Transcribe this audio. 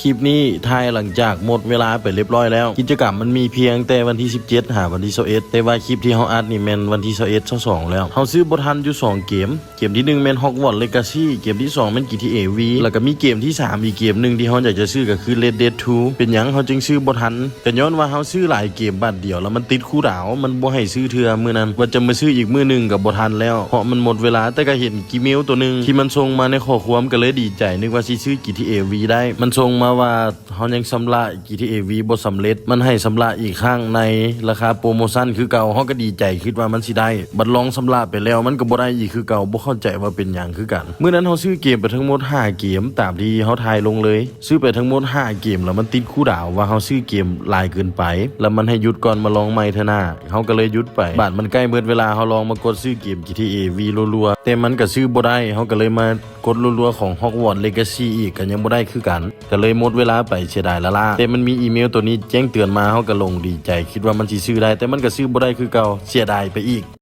คลิปนี้ถ่ายหลังจากหมดเวลาไปเรียบร้อยแล้วกิจกรรมมันมีเพียงแต่วันที่17หาวันที่21แต่ว่าคลิปที่เฮาอัดนี่แม่นวันที่21 22แล้วเฮาซื้อบ่ทันอยู่2เกมที่1แม่น Hogwarts Legacy เกมที่2แม่น GTA V แล้วก็มีเกมที่3อีกเกมนึงที่เฮาอยากจะซื้อก็คือ Red Dead 2เป็นหยังเฮาจึงซื้อบ่ทันก็ย้อนว่าเฮาซื้อหลายเกมบัดเดียวแล้วมันติดคูลดาวน์มันบ่ให้ซื้อเทื่อมื้อนั้นว่าจะมาซื้ออีกมื้อนึงก็บ่ทันแล้วเพราะมันหมดเวลาแต่ก็เห็นอีเมลตัวนึงที่มันส่งมาในข้อความก็เลยดีใจนึกว่าสิซื้อ GTA V ได้มันส่งมาว่าเฮายังชำระ GTA V บ่สำเร็จมันให้ชำระอีกครั้งในราคาโปรโมชั่นคือเก่าเฮาก็ดีใจคิดว่ามันสิได้บัดลองชำระไปแล้วมันก็บ่ได้อีกคือเก่าบ่เข้าใจว่าเป็นหยังคือกันมื้อนั้นเฮาซื้อเกมไปทั้งหมด5เกมตามที่เฮาทายลงเลยซื้อไปทั้งหมด5เกมแล้วมันติดคูลดาวน์ว่าเฮาซื้อเกมหลายเกินไปแล้วมันให้หยุดก่อนมาลองใหม่เถอะนะเฮาก็เลยหยุดไปบาดมันใกล้หมดเวลาเฮาลองมากดซื้อเกม GTA V รัวๆแต่มันก็ซื้อบ่ได้เฮาก็เลยมากดรัวๆของ Hogwarts Legacy อีกก็ยังบ่ได้คือกันก็เลยหมดเวลาไปเสียดายละล่ะแต่มันมีอีเมลตัวนี้แจ้งเตือนมาเฮาก็ลงดีใจคิดว่ามันสิซื้อได้แต่มันก็ซื้อบ่ได้คือเก่าเสียดายไปอีก